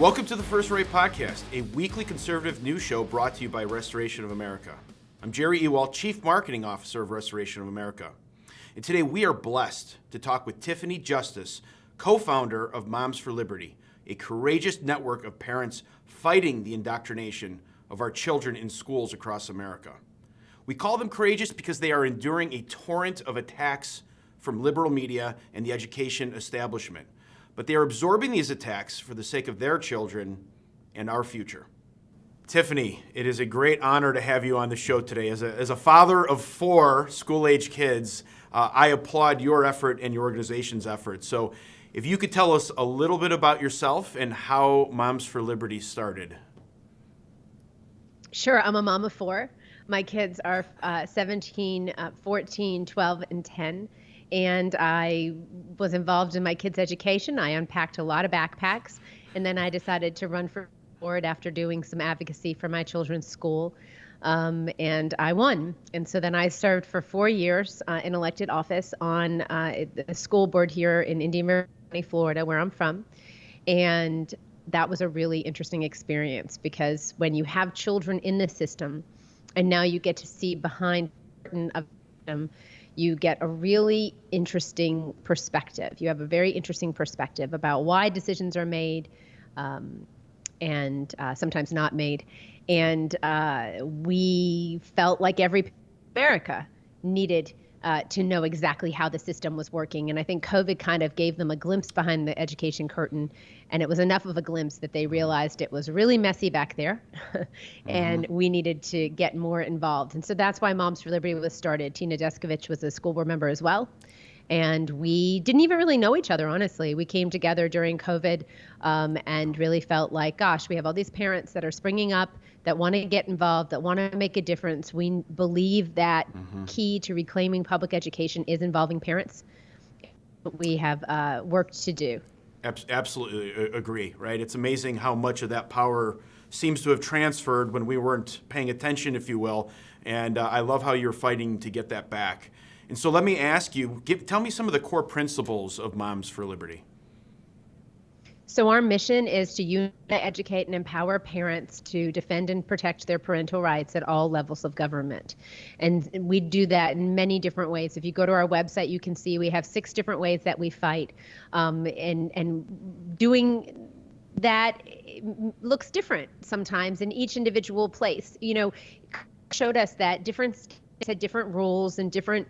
Welcome to the First Rate Podcast, a weekly conservative news show brought to you by Restoration of America. I'm Jerry Ewald, Chief Marketing Officer of Restoration of America. And today we are blessed to talk with Tiffany Justice, co-founder of Moms for Liberty, a courageous network of parents fighting the indoctrination of our children in schools across America. We call them courageous because they are enduring a torrent of attacks from liberal media and the education establishment. But they are absorbing these attacks for the sake of their children and our future. Tiffany, it is a great honor to have you on the show today. As a father of 4 school-age kids, I applaud your effort and your organization's effort. So if you could tell us a little bit about yourself and how Moms for Liberty started. Sure, I'm a mom of 4. My kids are 17, 14, 12, and 10. And I was involved in my kids' education. I unpacked a lot of backpacks. And then I decided to run for board after doing some advocacy for my children's school. And I won. And so then I served for 4 years in elected office on the school board here in Indian River County, Florida, where I'm from. And that was a really interesting experience because when you have children in the system and now you get to see behind the curtain of them, you get a really interesting perspective. You have a very interesting perspective about why decisions are made and sometimes not made. And we felt like every America needed to know exactly how the system was working. And I think COVID kind of gave them a glimpse behind the education curtain. And it was enough of a glimpse that they realized it was really messy back there. And we needed to get more involved. And so that's why Moms for Liberty was started. Tina Deskovich was a school board member as well. And we didn't even really know each other, honestly. We came together during COVID and really felt like, gosh, we have all these parents that are springing up that want to get involved, that want to make a difference. We believe that key to reclaiming public education is involving parents. We have work to do. Absolutely agree, right? It's amazing how much of that power seems to have transferred when we weren't paying attention, if you will. And I love how you're fighting to get that back. And so let me ask you, tell me some of the core principles of Moms for Liberty. So our mission is to unite, educate, and empower parents to defend and protect their parental rights at all levels of government. And we do that in many different ways. If you go to our website, you can see we have 6 different ways that we fight. And doing that looks different sometimes in each individual place. You know, showed us that different states had different rules and different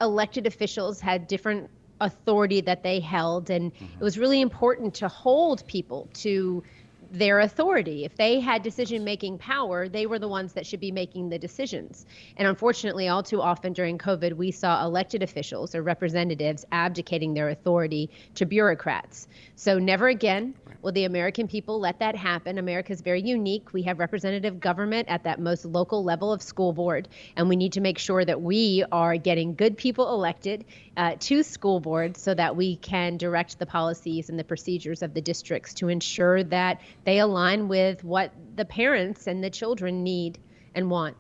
elected officials had different authority that they held. And it was really important to hold people to their authority. If they had decision-making power, they were the ones that should be making the decisions. And unfortunately, all too often during COVID, we saw elected officials or representatives abdicating their authority to bureaucrats. So never again will the American people let that happen. America is very unique. We have representative government at that most local level of school board, and we need to make sure that we are getting good people elected to school boards so that we can direct the policies and the procedures of the districts to ensure that they align with what the parents and the children need and want.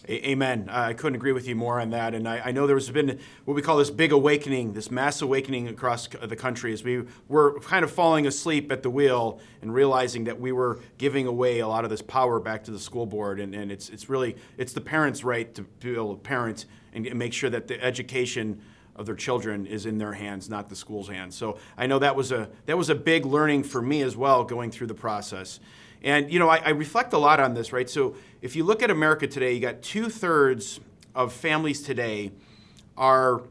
Amen. I couldn't agree with you more on that. And I know there's been what we call this big awakening, this mass awakening across the country as we were kind of falling asleep at the wheel and realizing that we were giving away a lot of this power back to the school board. And it's the parents' right to be able to parent and make sure that the education of their children is in their hands, not the school's hands. So I know that was a big learning for me as well going through the process. And, you know, I reflect a lot on this, right? So if you look at America today, you got 2/3 of families today are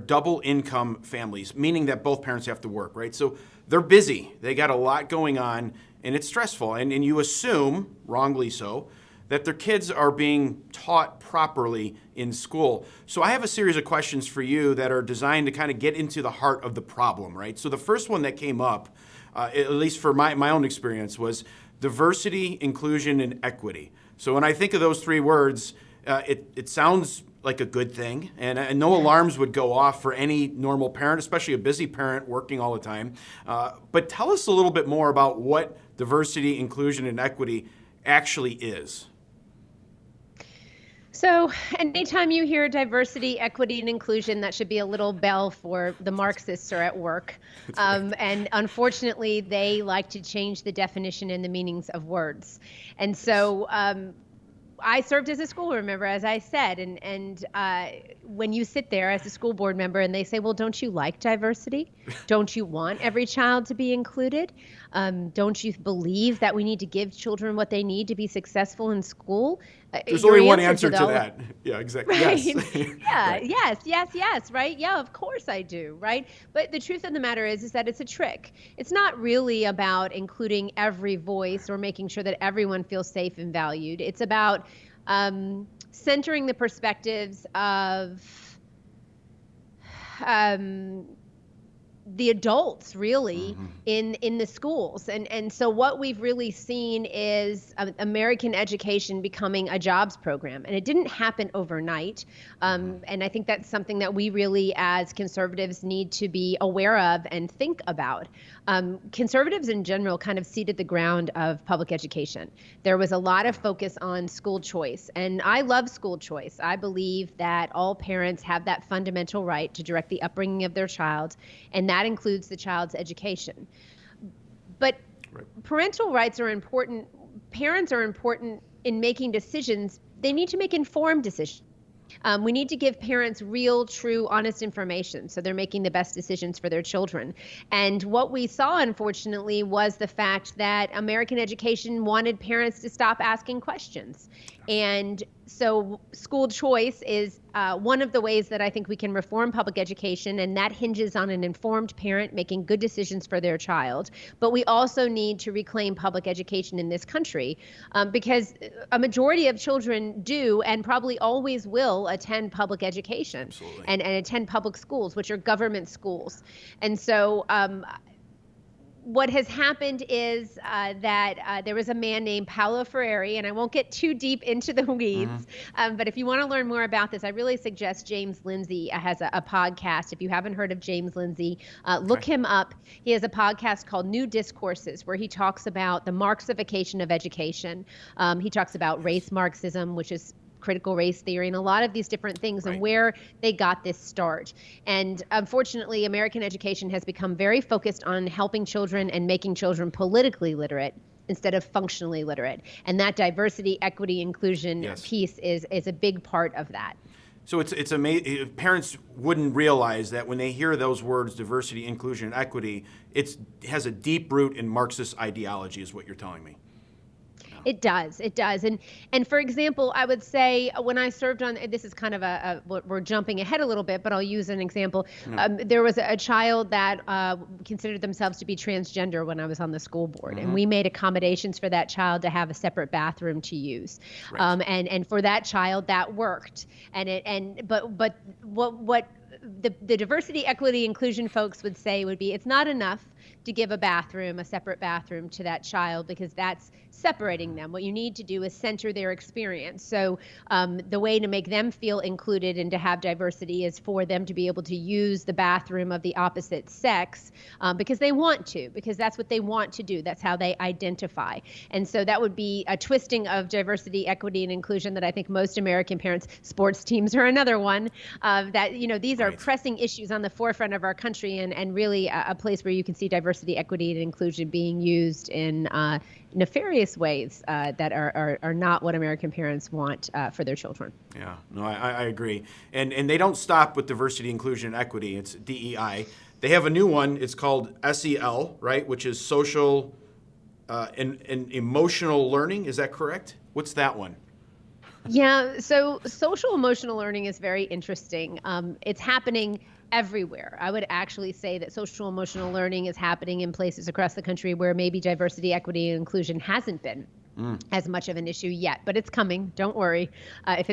double income families, meaning that both parents have to work, right? So they're busy. They got a lot going on, and it's stressful. And you assume, wrongly so, that their kids are being taught properly in school. So I have a series of questions for you that are designed to kind of get into the heart of the problem, right? So the first one that came up, at least for my own experience, was diversity, inclusion, and equity. So when I think of those 3 words, it sounds like a good thing, and no alarms would go off for any normal parent, especially a busy parent working all the time. But tell us a little bit more about what diversity, inclusion, and equity actually is. So, anytime you hear diversity, equity, and inclusion, that should be a little bell for the Marxists are at work. And unfortunately, they like to change the definition and the meanings of words. And so, I served as a school board member, as I said, and when you sit there as a school board member and they say, well, don't you like diversity? Don't you want every child to be included? Don't you believe that we need to give children what they need to be successful in school? There's only one answer to that. Yeah, exactly. Right. Yes. Yeah. Right. Yes. Right. Yeah. Of course I do. Right. But the truth of the matter is that it's a trick. It's not really about including every voice or making sure that everyone feels safe and valued. It's about centering the perspectives of the adults really in the schools. And so what we've really seen is American education becoming a jobs program. And it didn't happen overnight. And I think that's something that we really as conservatives need to be aware of and think about. Conservatives in general kind of ceded the ground of public education. There was a lot of focus on school choice. And I love school choice. I believe that all parents have that fundamental right to direct the upbringing of their child, and that includes the child's education. But parental rights are important. Parents are important in making decisions. They need to make informed decisions. We need to give parents real, true, honest information so they're making the best decisions for their children. And what we saw, unfortunately, was the fact that American education wanted parents to stop asking questions. And so school choice is one of the ways that I think we can reform public education, and that hinges on an informed parent making good decisions for their child. But we also need to reclaim public education in this country because a majority of children do and probably always will attend public education and attend public schools, which are government schools. And so what has happened is that there was a man named Paulo Freire, and I won't get too deep into the weeds, but if you want to learn more about this, I really suggest James Lindsay has a podcast. If you haven't heard of James Lindsay, look him up. He has a podcast called New Discourses, where he talks about the Marxification of education. He talks about race Marxism, which is critical race theory, and a lot of these different things and where they got this start. And unfortunately, American education has become very focused on helping children and making children politically literate instead of functionally literate. And that diversity, equity, inclusion piece is a big part of that. So it's amazing. Parents wouldn't realize that when they hear those words, diversity, inclusion, and equity, it has a deep root in Marxist ideology, is what you're telling me. It does. And for example, I would say when I served on, this is kind of we're jumping ahead a little bit, but I'll use an example. There was a child that considered themselves to be transgender when I was on the school board, and we made accommodations for that child to have a separate bathroom to use. And for that child, that worked. But what the diversity, equity, inclusion folks would say would be, it's not enough to give a separate bathroom to that child, because that's separating them. What you need to do is center their experience. So the way to make them feel included and to have diversity is for them to be able to use the bathroom of the opposite sex because they want to, because that's what they want to do. That's how they identify. And so that would be a twisting of diversity, equity, and inclusion that I think most American parents, sports teams are another one, that, these are pressing issues on the forefront of our country, and really a place where you can see diversity, equity, and inclusion being used in nefarious ways that are not what American parents want for their children. Yeah, no, I agree. And they don't stop with diversity, inclusion, and equity. It's DEI. They have a new one. It's called SEL, right, which is social and emotional learning. Is that correct? What's that one? Yeah, so social emotional learning is very interesting. It's happening everywhere. I would actually say that social emotional learning is happening in places across the country where maybe diversity, equity, and inclusion hasn't been as much of an issue yet, but it's coming. Don't worry. If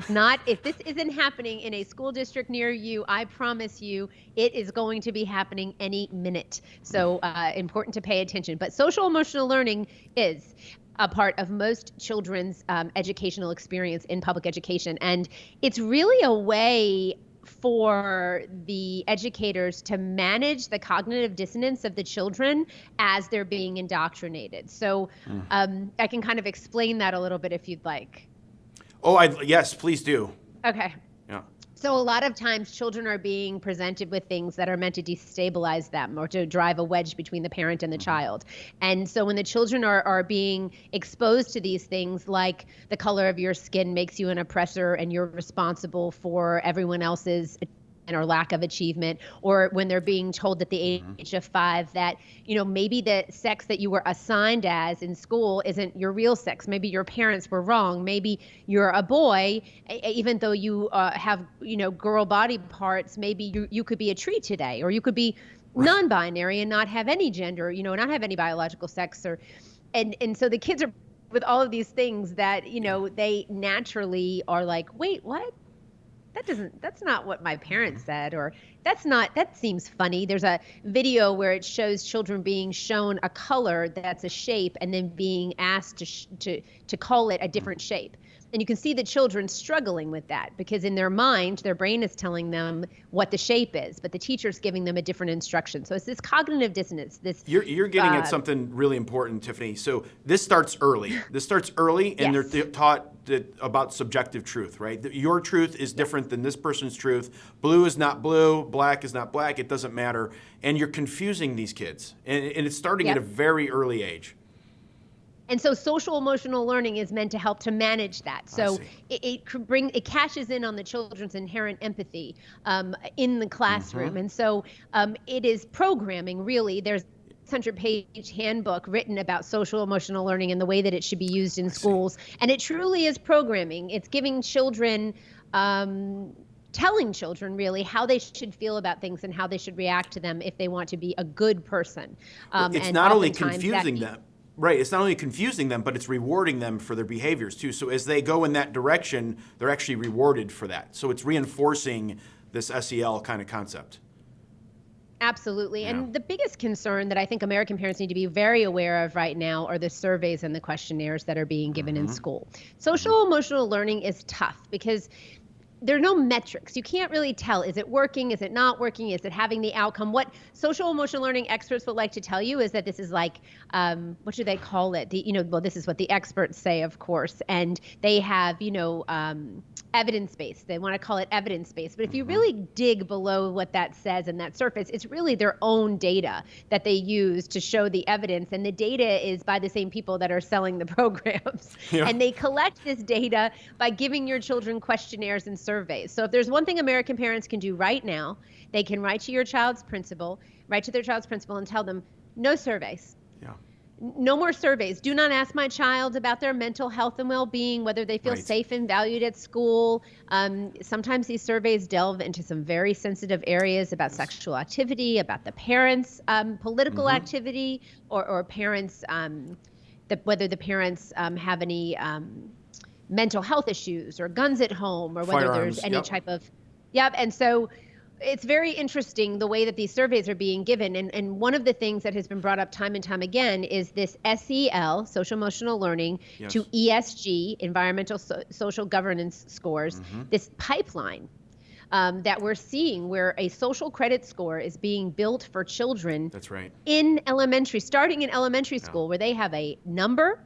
this isn't happening in a school district near you, I promise you it is going to be happening any minute. So important to pay attention. But social emotional learning is a part of most children's educational experience in public education. And it's really a way for the educators to manage the cognitive dissonance of the children as they're being indoctrinated. So I can kind of explain that a little bit if you'd like. Yes, please do. Okay. Yeah. So a lot of times children are being presented with things that are meant to destabilize them or to drive a wedge between the parent and the child. And so when the children are being exposed to these things, like the color of your skin makes you an oppressor and you're responsible for everyone else's or lack of achievement, or when they're being told at the age of 5 that, maybe the sex that you were assigned as in school isn't your real sex. Maybe your parents were wrong. Maybe you're a boy, even though you have, girl body parts. Maybe you could be a tree today, or you could be non-binary and not have any gender, not have any biological sex, and so the kids are with all of these things that, they naturally are like, wait, what? That's not what my parents said, or that seems funny. There's a video where it shows children being shown a color that's a shape and then being asked to call it a different shape. And you can see the children struggling with that because in their mind, their brain is telling them what the shape is, but the teacher's giving them a different instruction. So it's this cognitive dissonance. You're getting at something really important, Tiffany. So this starts early. And Yes. they're taught about subjective truth, right? Your truth is different than this person's truth. Blue is not blue. Black is not black. It doesn't matter. And you're confusing these kids. And it's starting at a very early age. And so social emotional learning is meant to help to manage that. So it cashes in on the children's inherent empathy in the classroom. And so it is programming, really. There's a 600-page handbook written about social emotional learning and the way that it should be used in schools. And it truly is programming. It's giving children telling children really how they should feel about things and how they should react to them if they want to be a good person. It's not only confusing them. Right. It's not only confusing them, but it's rewarding them for their behaviors too. So as they go in that direction, they're actually rewarded for that. So it's reinforcing this SEL kind of concept. Absolutely. Yeah. And the biggest concern that I think American parents need to be very aware of right now are the surveys and the questionnaires that are being given in school. Social emotional learning is tough because there are no metrics. You can't really tell, is it working? Is it not working? Is it having the outcome? What social emotional learning experts would like to tell you is that this is like, what do they call it? This is what the experts say, of course. And they have, evidence-based. They want to call it evidence-based. But if you really dig below what that says and that surface, it's really their own data that they use to show the evidence. And the data is by the same people that are selling the programs. Yeah. And they collect this data by giving your children questionnaires and surveys. So if there's one thing American parents can do right now, they can write to their child's principal and tell them, no surveys. Yeah. No more surveys. Do not ask my child about their mental health and well-being, whether they feel safe and valued at school. Sometimes these surveys delve into some very sensitive areas about sexual activity, about the parents' political activity, or parents, whether the parents have any mental health issues or guns at home, or whether there's any type of, and so it's very interesting the way that these surveys are being given. And one of the things that has been brought up time and time again is this SEL, social emotional learning, to ESG, environmental social governance scores, this pipeline that we're seeing where a social credit score is being built for children. That's right. Starting in elementary school, where they have a number,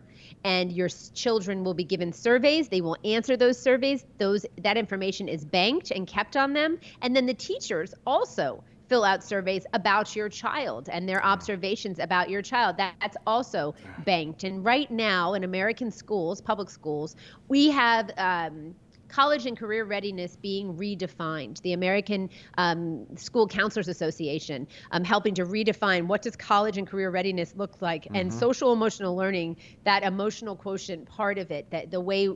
and your children will be given surveys. They will answer those surveys. That information is banked and kept on them. And then the teachers also fill out surveys about your child and their observations about your child. That's also banked. And right now in American schools, public schools, we have college and career readiness being redefined. The American School Counselors Association helping to redefine what does college and career readiness look like, and social emotional learning, that emotional quotient part of it, that the way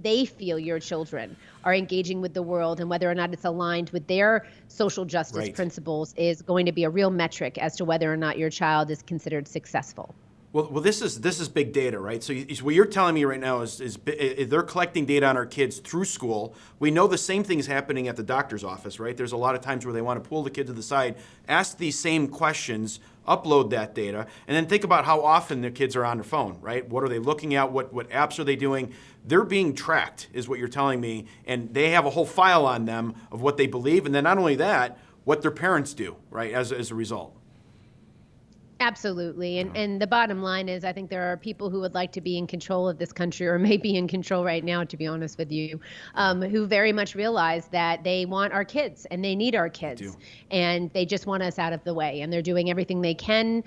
they feel your children are engaging with the world and whether or not it's aligned with their social justice principles is going to be a real metric as to whether or not your child is considered successful. Well, this is big data, right? So what you're telling me right now is they're collecting data on our kids through school. We know the same thing is happening at the doctor's office, right? There's a lot of times where they want to pull the kid to the side, ask these same questions, upload that data, and then think about how often their kids are on their phone, right? What are they looking at? What apps are they doing? They're being tracked, is what you're telling me, and they have a whole file on them of what they believe, and then not only that, what their parents do, right, as a result. Absolutely. And the bottom line is, I think there are people who would like to be in control of this country, or may be in control right now, to be honest with you, who very much realize that they want our kids and they need our They do. kids, and they just want us out of the way. And they're doing everything they can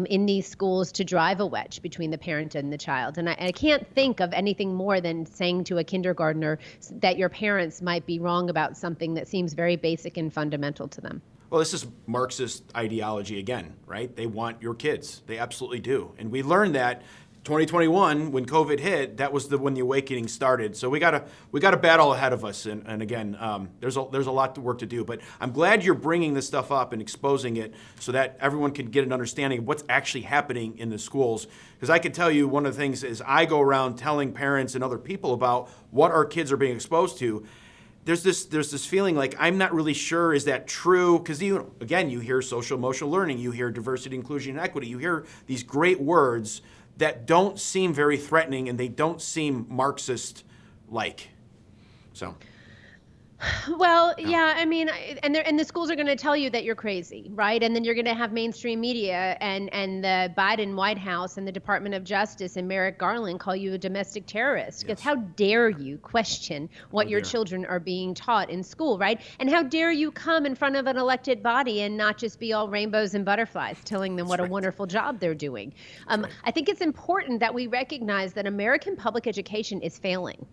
in these schools to drive a wedge between the parent and the child. And I can't think of anything more than saying to a kindergartner that your parents might be wrong about something that seems very basic and fundamental to them. Well, this is Marxist ideology again, right? They want your kids. They absolutely do. And we learned that 2021, when COVID hit, that was when the awakening started. So we got a battle ahead of us. And again, there's a lot of work to do. But I'm glad you're bringing this stuff up and exposing it so that everyone can get an understanding of what's actually happening in the schools. Because I can tell you one of the things is I go around telling parents and other people about what our kids are being exposed to. There's this feeling like I'm not really sure, is that true? Because you hear social emotional learning, you hear diversity, inclusion, and equity, you hear these great words that don't seem very threatening and they don't seem Marxist-like. So. Well, yeah, I mean, and the schools are going to tell you that you're crazy, right? And then you're going to have mainstream media and the Biden White House and the Department of Justice and Merrick Garland call you a domestic terrorist. Because how dare you question what your children are being taught in school, right? And how dare you come in front of an elected body and not just be all rainbows and butterflies, telling them what a wonderful job they're doing. I think it's important that we recognize that American public education is failing.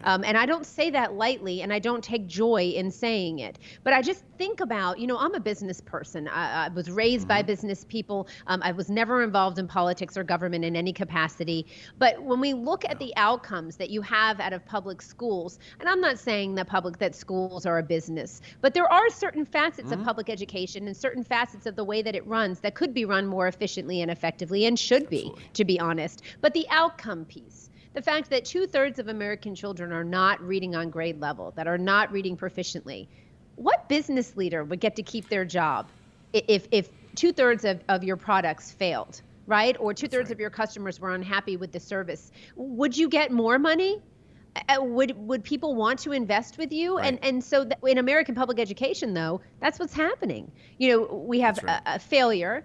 And I don't say that lightly, and I don't take joy in saying it. But I just think about, I'm a business person. I was raised by business people. I was never involved in politics or government in any capacity. But when we look at the outcomes that you have out of public schools, and I'm not saying that schools are a business, but there are certain facets of public education and certain facets of the way that it runs that could be run more efficiently and effectively, and should be, to be honest. But the outcome piece, the fact that 2/3 of American children are not reading on grade level, that are not reading proficiently, what business leader would get to keep their job if 2/3 of your products failed, right? Or 2/3 of your customers were unhappy with the service? Would you get more money? Would people want to invest with you? Right. And so in American public education, though, that's what's happening. We have a failure.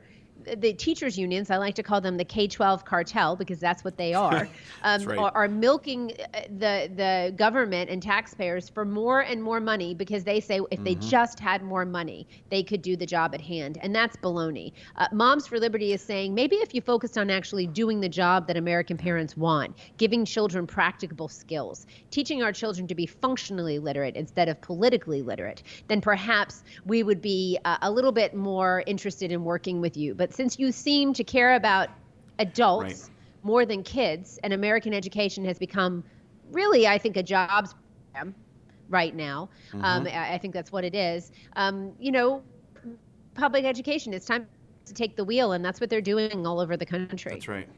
The teachers unions, I like to call them the K-12 cartel, because that's what they are, are milking the government and taxpayers for more and more money, because they say if they just had more money, they could do the job at hand. And that's baloney. Moms for Liberty is saying, maybe if you focused on actually doing the job that American parents want, giving children practicable skills, teaching our children to be functionally literate instead of politically literate, then perhaps we would be a little bit more interested in working with you. But since you seem to care about adults more than kids, and American education has become really, I think, a jobs program right now. I think that's what it is. Public education, it's time to take the wheel, and that's what they're doing all over the country. That's right.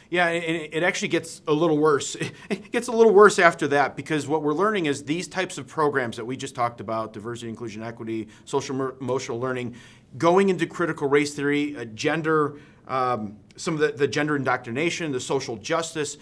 Yeah, and it actually gets a little worse. It gets a little worse after that, because what we're learning is these types of programs that we just talked about, diversity, inclusion, equity, social emotional learning, going into critical race theory, gender, some of the gender indoctrination, the social justice,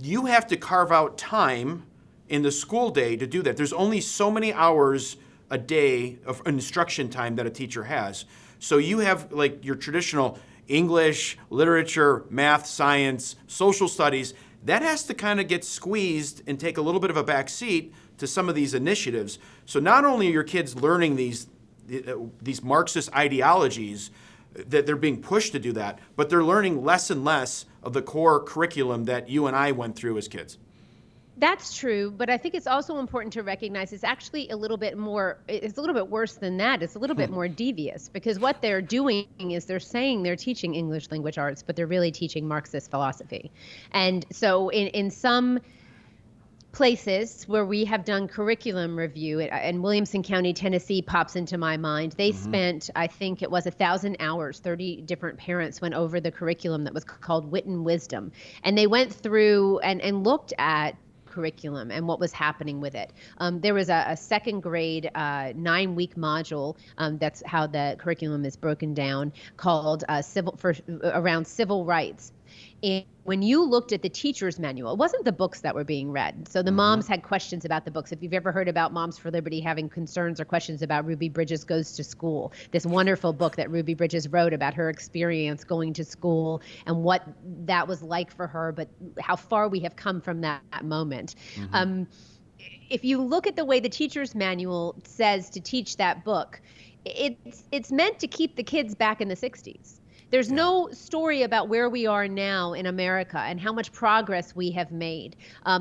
you have to carve out time in the school day to do that. There's only so many hours a day of instruction time that a teacher has. So you have like your traditional English, literature, math, science, social studies. That has to kind of get squeezed and take a little bit of a back seat to some of these initiatives. So not only are your kids learning these Marxist ideologies, that they're being pushed to do that, but they're learning less and less of the core curriculum that you and I went through as kids. That's true, but I think it's also important to recognize it's actually it's a little bit worse than that. It's a little bit more devious, because what they're doing is they're saying they're teaching English language arts, but they're really teaching Marxist philosophy. And so in some places where we have done curriculum review, and Williamson County, Tennessee pops into my mind. They spent, I think it was 1,000 hours, 30 different parents went over the curriculum that was called Wit and Wisdom. And they went through and looked at curriculum and what was happening with it. There was a second grade 9-week module, that's how the curriculum is broken down, called around civil rights. And when you looked at the teacher's manual, it wasn't the books that were being read. So the moms had questions about the books. If you've ever heard about Moms for Liberty having concerns or questions about Ruby Bridges Goes to School, this wonderful book that Ruby Bridges wrote about her experience going to school and what that was like for her, but how far we have come from that moment. If you look at the way the teacher's manual says to teach that book, it's meant to keep the kids back in the 60s. There's no story about where we are now in America and how much progress we have made.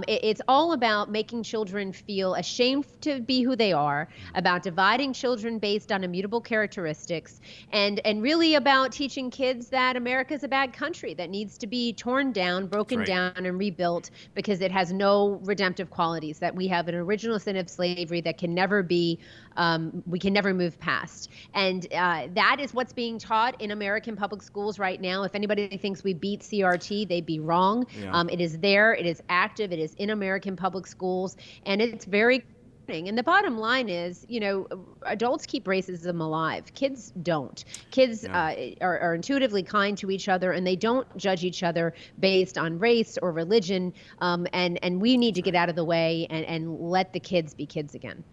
It's all about making children feel ashamed to be who they are, about dividing children based on immutable characteristics, and really about teaching kids that America's a bad country that needs to be torn down, broken down, and rebuilt because it has no redemptive qualities, that we have an original sin of slavery that can never be, we can never move past. And that is what's being taught in American public schools right now. If anybody thinks we beat CRT, they'd be wrong. It is there, it is active, it is in American public schools, and it's very. And the bottom line is, adults keep racism alive. Kids don't. Kids are intuitively kind to each other, and they don't judge each other based on race or religion. And we need to get out of the way and let the kids be kids again.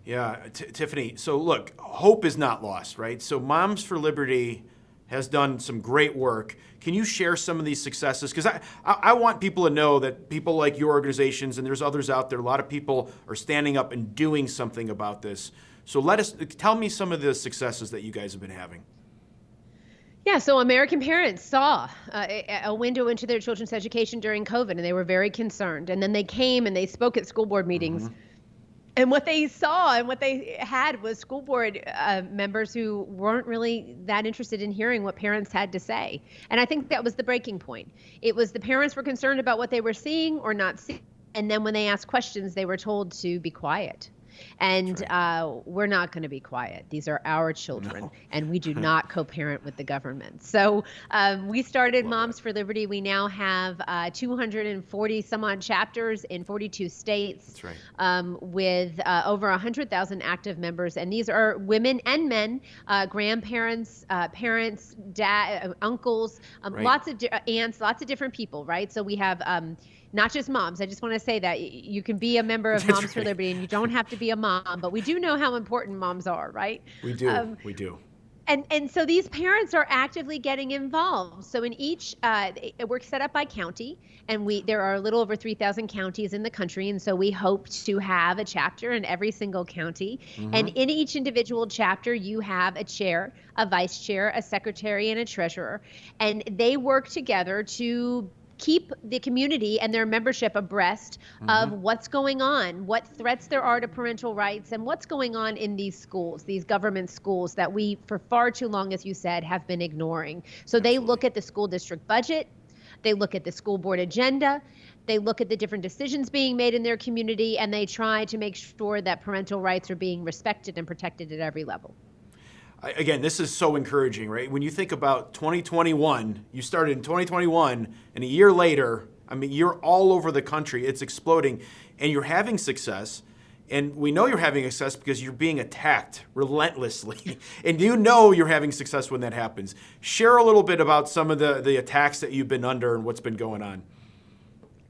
Yeah, Tiffany, so look, hope is not lost, right? So Moms for Liberty has done some great work. Can you share some of these successes? Because I want people to know that people like your organizations, and there's others out there, a lot of people are standing up and doing something about this. So tell me some of the successes that you guys have been having. Yeah, so American parents saw a window into their children's education during COVID, and they were very concerned. And then they came and they spoke at school board meetings. And what they saw and what they had was school board members who weren't really that interested in hearing what parents had to say. And I think that was the breaking point. It was the parents were concerned about what they were seeing or not seeing. And then when they asked questions, they were told to be quiet. And we're not going to be quiet. These are our children, and we do not co-parent with the government. So we started Moms for Liberty. We now have 240 some odd chapters in 42 states. That's right. With over 100,000 active members. And these are women and men, grandparents, parents, uncles, lots of aunts, lots of different people, right? So we have not just moms. I just want to say that you can be a member of Moms for Liberty and you don't have to be a mom, but we do know how important moms are, right? We do. We do. And so these parents are actively getting involved. So in each, we're set up by county, and there are a little over 3,000 counties in the country. And so we hope to have a chapter in every single county. And in each individual chapter, you have a chair, a vice chair, a secretary, and a treasurer. And they work together to keep the community and their membership abreast of what's going on, what threats there are to parental rights, and what's going on in these schools, these government schools that we, for far too long, as you said, have been ignoring. So they look at the school district budget, they look at the school board agenda, they look at the different decisions being made in their community, and they try to make sure that parental rights are being respected and protected at every level. Again, this is so encouraging, right? When you think about 2021, you started in 2021, and a year later, I mean, you're all over the country. It's exploding, and you're having success. And we know you're having success because you're being attacked relentlessly. And you know you're having success when that happens. Share a little bit about some of the attacks that you've been under and what's been going on.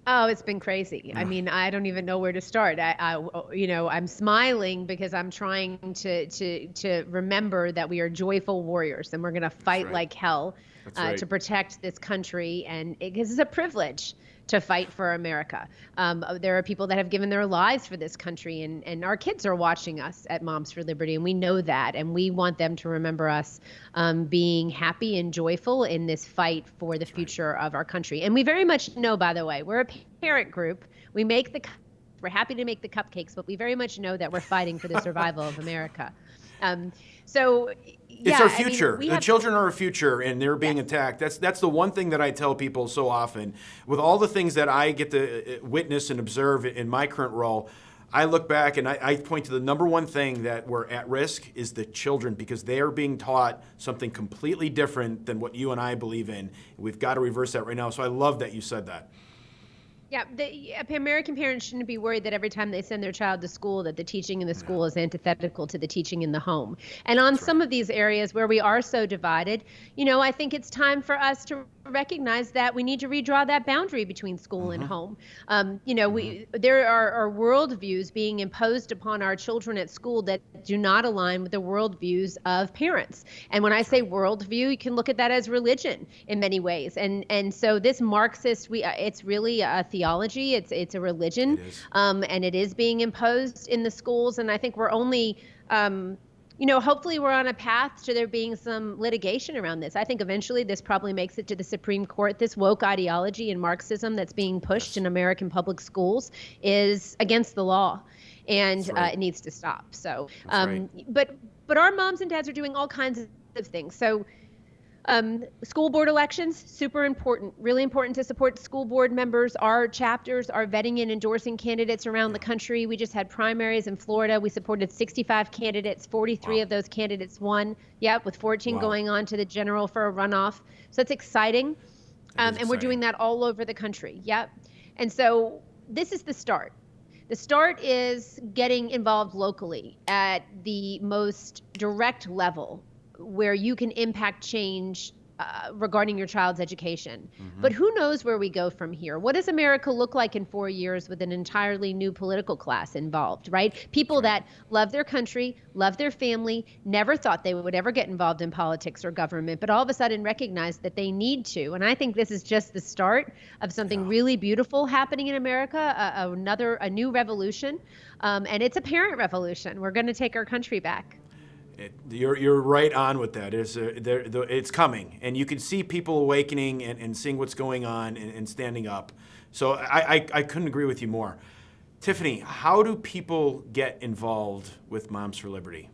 Oh, it's been crazy. I mean, I don't even know where to start. I'm smiling because I'm trying to remember that we are joyful warriors and we're going to fight like hell to protect this country. And because it's a privilege to fight for America. There are people that have given their lives for this country, and our kids are watching us at Moms for Liberty, and we know that, and we want them to remember us being happy and joyful in this fight for the future of our country. And we very much know, by the way, we're a parent group. We're happy to make the cupcakes, but we very much know that we're fighting for the survival of America. It's our future. The children are our future, and they're being attacked. That's the one thing that I tell people so often. With all the things that I get to witness and observe in my current role, I look back and I point to the number one thing that we're at risk is the children, because they are being taught something completely different than what you and I believe in. We've got to reverse that right now. So I love that you said that. Yeah, American parents shouldn't be worried that every time they send their child to school that the teaching in the school is antithetical to the teaching in the home. And on some of these areas where we are so divided, I think it's time for us to recognize that we need to redraw that boundary between school and home. There are worldviews being imposed upon our children at school that do not align with the worldviews of parents. And when I say worldview, you can look at that as religion in many ways. And so this Marxist, it's really a theology. It's a religion, and it is being imposed in the schools. And I think we're only hopefully we're on a path to there being some litigation around this. I think eventually this probably makes it to the Supreme Court. This woke ideology and Marxism that's being pushed in American public schools is against the law, and it needs to stop. So, but our moms and dads are doing all kinds of things. So, school board elections, super important, really important to support school board members. Our chapters are vetting and endorsing candidates around the country. We just had primaries in Florida. We supported 65 candidates. 43 of those candidates won. With 14 going on to the general for a runoff. So it's exciting. And we're doing that all over the country. And so this is the start. The start is getting involved locally at the most direct level where you can impact change regarding your child's education. But who knows where we go from here? What does America look like in 4 years with an entirely new political class involved, right? People that love their country, love their family, never thought they would ever get involved in politics or government, but all of a sudden recognize that they need to. And I think this is just the start of something really beautiful happening in America, a new revolution. And it's a parent revolution. We're going to take our country back. You're right on with that. It's coming, and you can see people awakening and seeing what's going on and standing up. So I couldn't agree with you more. Tiffany, how do people get involved with Moms for Liberty?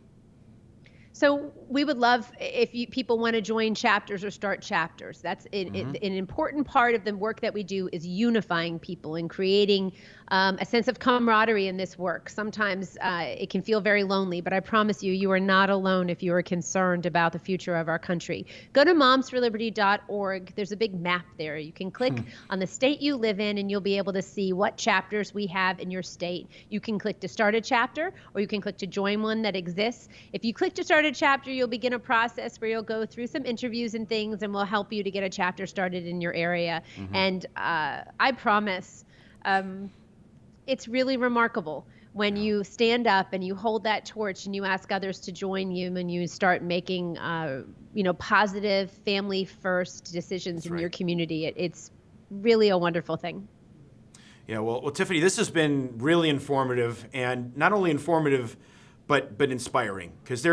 So we would love if people want to join chapters or start chapters. That's an important part of the work that we do is unifying people and creating a sense of camaraderie in this work. Sometimes it can feel very lonely, but I promise you, you are not alone if you are concerned about the future of our country. Go to momsforliberty.org. There's a big map there. You can click on the state you live in, and you'll be able to see what chapters we have in your state. You can click to start a chapter, or you can click to join one that exists. If you click to start a chapter, you'll begin a process where you'll go through some interviews and things, and we'll help you to get a chapter started in your area. And I promise, it's really remarkable when you stand up and you hold that torch and you ask others to join you, and you start making positive family first decisions in your community. It's really a wonderful thing. Yeah, well, Tiffany, this has been really informative, and not only informative, but inspiring, because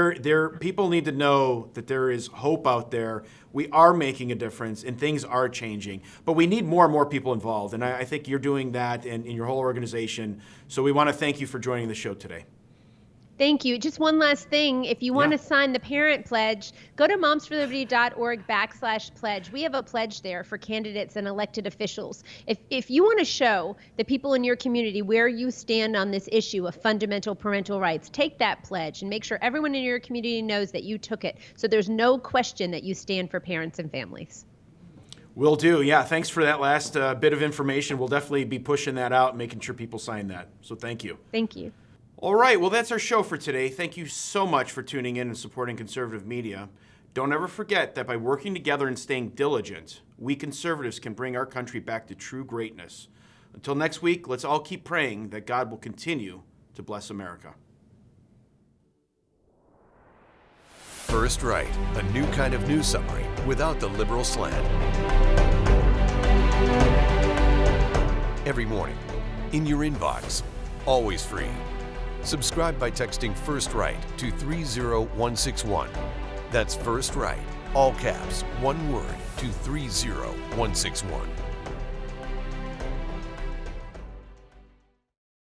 people need to know that there is hope out there. We are making a difference, and things are changing, but we need more and more people involved, and I think you're doing that in your whole organization. So we want to thank you for joining the show today. Thank you. Just one last thing. If you want to sign the parent pledge, go to momsforliberty.org/pledge. We have a pledge there for candidates and elected officials. If you want to show the people in your community where you stand on this issue of fundamental parental rights, take that pledge and make sure everyone in your community knows that you took it, so there's no question that you stand for parents and families. Will do. Yeah, thanks for that last bit of information. We'll definitely be pushing that out and making sure people sign that. So thank you. Thank you. All right, well, that's our show for today. Thank you so much for tuning in and supporting conservative media. Don't ever forget that by working together and staying diligent, we conservatives can bring our country back to true greatness. Until next week, let's all keep praying that God will continue to bless America. First Right, a new kind of news summary without the liberal slant. Every morning, in your inbox, always free. Subscribe by texting First Right to 30161. That's First Right, all caps, one word, to 30161.